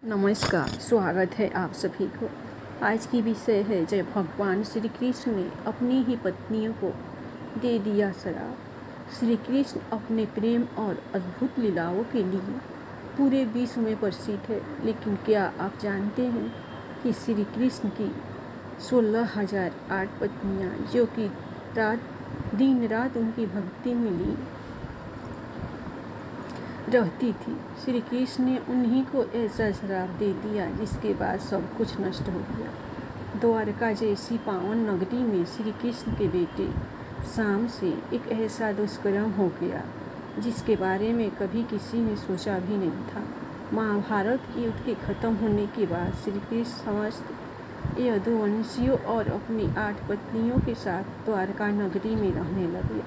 नमस्कार, स्वागत है आप सभी को। आज की विषय है जब भगवान श्री कृष्ण ने अपनी ही पत्नियों को दे दिया शराब। श्री कृष्ण अपने प्रेम और अद्भुत लीलाओं के लिए पूरे विश्व में प्रसिद्ध है, लेकिन क्या आप जानते हैं कि श्री कृष्ण की 16,008 पत्नियां जो कि दिन रात उनकी भक्ति में लीन रहती थी। श्री कृष्ण ने उन्हीं को ऐसा श्राप दे दिया जिसके बाद सब कुछ नष्ट हो गया। द्वारका जैसी पावन नगरी में श्री कृष्ण के बेटे शाम से एक ऐसा दुष्कर्म हो गया जिसके बारे में कभी किसी ने सोचा भी नहीं था। महाभारत युद्ध के खत्म होने के बाद श्री कृष्ण समस्त यदुवंशियों और अपनी 8 पत्नियों के साथ द्वारका नगरी में रहने लगे।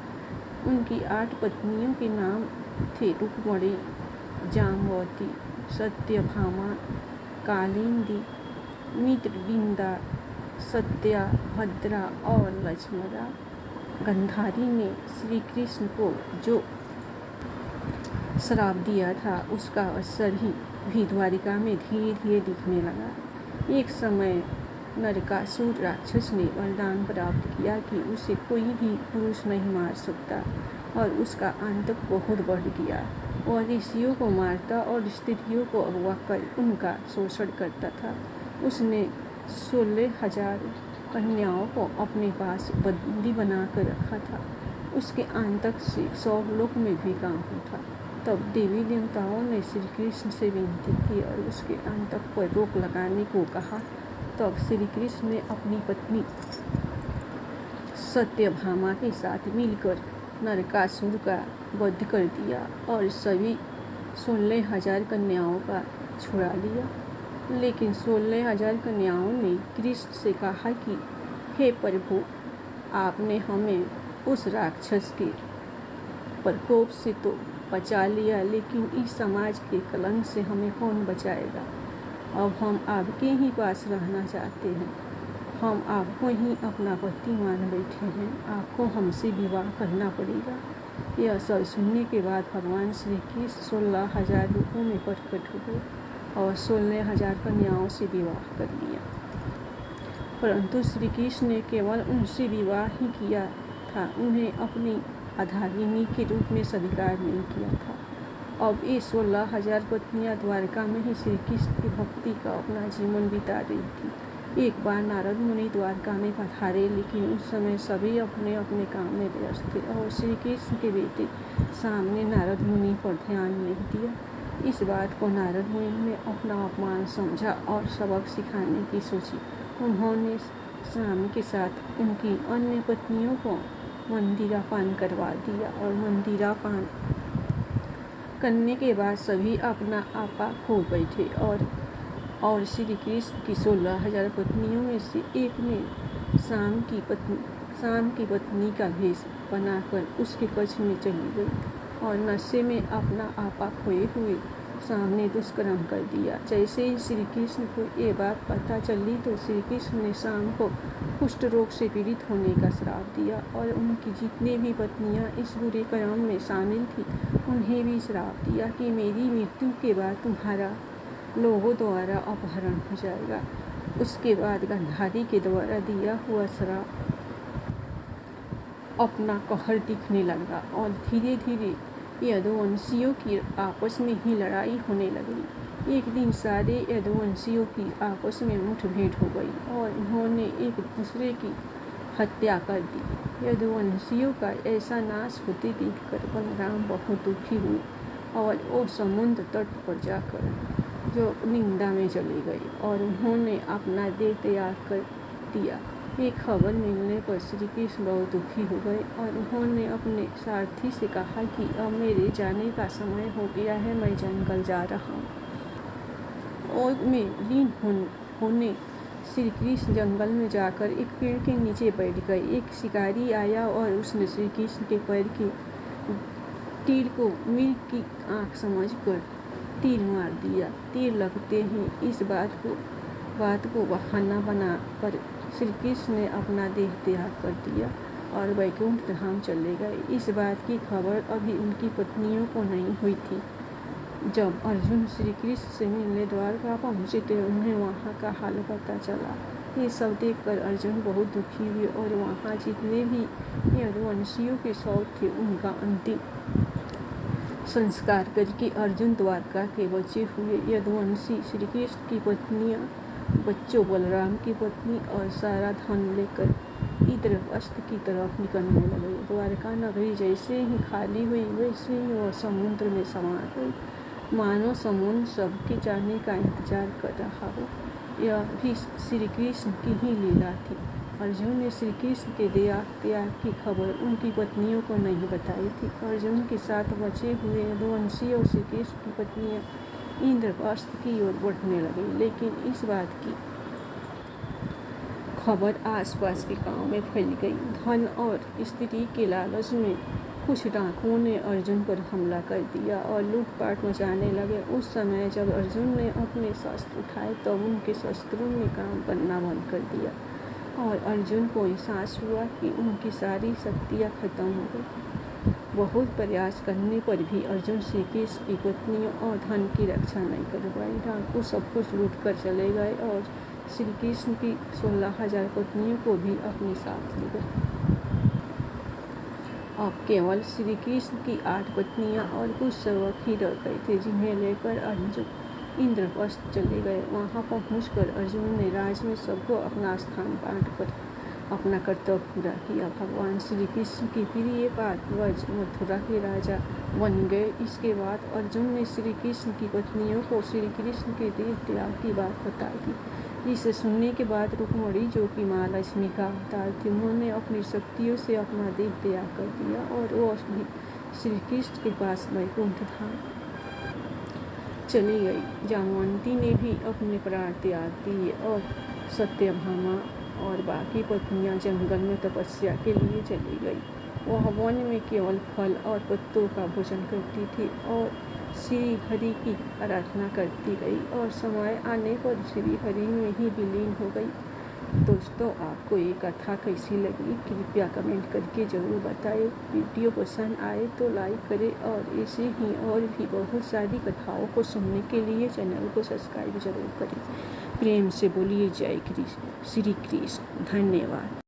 उनकी 8 पत्नियों के नाम थे रुक्मणी, जाम्बवती, सत्यभामा, कालिंदी, मित्रविंदा, सत्या, भद्रा और लक्ष्मणा। गंधारी ने श्री कृष्ण को जो श्राप दिया था उसका असर भी द्वारिका में धीरे धीरे दिखने लगा। एक समय नरकासुर राक्षस ने वरदान प्राप्त किया कि उसे कोई भी पुरुष नहीं मार सकता और उसका आतंक बहुत बढ़ गया। वह ऋषियों को मारता और स्त्रियों को अगवा कर उनका शोषण करता था। उसने 16,000 कन्याओं को अपने पास बंदी बनाकर रखा था। उसके आतंक से 100 लोक में भी कांपा था। तब देवी देवताओं ने श्री कृष्ण से विनती की और उसके आतंक पर रोक लगाने को कहा। तब श्री कृष्ण ने अपनी पत्नी सत्यभामा के साथ मिलकर नरकासुर का वध कर दिया और सभी 16,000 कन्याओं का छुड़ा लिया। लेकिन 16,000 कन्याओं ने कृष्ण से कहा कि हे प्रभु, आपने हमें उस राक्षस के प्रकोप से तो बचा लिया, लेकिन इस समाज के कलंक से हमें कौन बचाएगा। अब हम आपके ही पास रहना चाहते हैं। हम आपको ही अपना पति मान बैठे हैं। आपको हमसे विवाह करना पड़ेगा। यह सब सुनने के बाद भगवान श्री कृष्ण 16,000 रूपों में प्रकट हो गए और 16,000 कन्याओं से विवाह कर लिया। परंतु श्री कृष्ण ने केवल उनसे विवाह ही किया था, उन्हें अपनी अर्धांगिनी के रूप में स्वीकार नहीं किया था। अब ये 16,000 पत्नियां द्वारका में ही श्री कृष्ण की भक्ति का अपना जीवन बिता रही थी। एक बार नारद मुनि द्वारका में पधारे, लेकिन उस समय सभी अपने अपने काम में व्यस्त थे और श्री कृष्ण के बेटे शाम ने नारद मुनि पर ध्यान नहीं दिया। इस बात को नारद मुनि ने अपना अपमान समझा और सबक सिखाने की सोची। उन्होंने शाम के साथ उनकी अन्य पत्नियों को मंदिरापान करवा दिया और मंदिरापान करने के बाद सभी अपना आपा खो बैठे और श्री कृष्ण की 16,000 पत्नियों में से एक ने शाम की पत्नी का भेष बनाकर उसके कक्ष में चली गई और नशे में अपना आपा खोए हुए शाम ने दुष्कर्म कर दिया। जैसे ही श्री कृष्ण को ये बात पता चली तो श्री कृष्ण ने शाम को कुष्ठ रोग से पीड़ित होने का श्राप दिया और उनकी जितने भी पत्नियां इस बुरे कर्म में शामिल थी उन्हें भी श्राप दिया कि मेरी मृत्यु के बाद तुम्हारा लोगों द्वारा अपहरण हो जाएगा। उसके बाद गंधारी के द्वारा दिया हुआ श्राप अपना कहर दिखने लगा और धीरे धीरे यदुवंशियों की आपस में ही लड़ाई होने लगी। एक दिन सारे यदुवंशियों की आपस में मुठभेड़ हो गई और उन्होंने एक दूसरे की हत्या कर दी। यदुवंशियों का ऐसा नाश होते देखकर बलराम बहुत दुखी हुए और वो समुद्र तट पर जाकर जो निंदा में चले गए और उन्होंने अपना देह त्याग कर दिया। ये खबर मिलने पर श्री कृष्ण बहुत दुखी हो गए और उन्होंने अपने सारथी से कहा कि अब मेरे जाने का समय हो गया है, मैं जंगल जा रहा हूँ। और में लीन होने श्री कृष्ण जंगल में जाकर एक पेड़ के नीचे बैठ गए। एक शिकारी आया और उसने श्री कृष्ण के पैर के तीर को मिर्ग की आँख समझकर तीर मार दिया। तीर लगते ही इस बात को बहाना बना कर श्री कृष्ण ने अपना देह त्याग कर दिया और वैकुंठ धाम चले गए। इस बात की खबर अभी उनकी पत्नियों को नहीं हुई थी। जब अर्जुन श्री कृष्ण से मिलने द्वारका पहुँचे तो उन्हें वहाँ का हाल पता चला। ये सब देखकर अर्जुन बहुत दुखी हुए और वहाँ जितने भी यदुवंशियों के शव थे उनका अंतिम संस्कार करके अर्जुन द्वारका के बचे हुए यदुवंशी श्री कृष्ण की पत्नियां, बच्चों, बलराम की पत्नी और सारा धन लेकर इंद्रप्रस्थ की तरफ निकलने लगे। द्वारका नगरी जैसे ही खाली हुई वैसे ही वह समुद्र में समा गई, मानो समुद्र सबके जाने का इंतजार कर रहा हो। यह भी श्री कृष्ण की ही लीला थी। अर्जुन ने श्री कृष्ण के त्याग की खबर उनकी पत्नियों को नहीं बताई थी। अर्जुन के साथ बचे हुए यदुवंशी और श्री कृष्ण की पत्नियां इंद्रप्रस्थ की ओर बढ़ने लगी, लेकिन इस बात की खबर आसपास के गांव में फैल गई। धन और स्त्री के लालच में कुछ डाकुओं ने अर्जुन पर हमला कर दिया और लूटपाट मचाने लगे। उस समय जब अर्जुन ने अपने शस्त्र उठाए तब उनके शस्त्रों ने काम करना बंद कर दिया और अर्जुन को एहसास हुआ कि उनकी सारी शक्तियाँ खत्म हो गई। बहुत प्रयास करने पर भी अर्जुन श्री कृष्ण की पत्नियों और धन की रक्षा नहीं कर पाए। डाकू सब कुछ लूट कर चले गए और श्री कृष्ण की 16,000 पत्नियों को भी अपने साथ ले गए। अब केवल श्री कृष्ण की 8 पत्नियां और कुछ सेवक ही रह गए थे, जिन्हें लेकर अर्जुन इंद्रप्रस्थ चले गए। वहां पहुंचकर अर्जुन ने राज में सबको अपना स्थान बांटकर अपना कर्तव्य पूरा किया। भगवान श्री कृष्ण की प्रिय पार्वज मथुरा के राजा बन गए। इसके बाद अर्जुन ने श्री कृष्ण की पत्नियों को श्री कृष्ण के देह त्याग की बात बता दी, जिसे सुनने के बाद रुक्मिणी, जो कि माँ लक्ष्मी का अवतार थी, उन्होंने अपनी शक्तियों से अपना देह त्याग कर दिया और वो भी श्री कृष्ण के पास वैकुंठ धाम चली गई। जामवंती ने भी अपने प्राण त्याग दिए और सत्यभामा और बाकी पत्नियां जंगल में तपस्या के लिए चली गई। वह वन में केवल फल और पत्तों का भोजन करती थी और श्री हरि की आराधना करती रही और समय आने पर श्री हरि में ही विलीन हो गई। दोस्तों, आपको ये कथा कैसी लगी कृपया कमेंट करके ज़रूर बताएं। वीडियो पसंद आए तो लाइक करें और ऐसे ही और भी बहुत सारी कथाओं को सुनने के लिए चैनल को सब्सक्राइब जरूर करें। प्रेम से बोलिए जय श्री कृष्ण। धन्यवाद।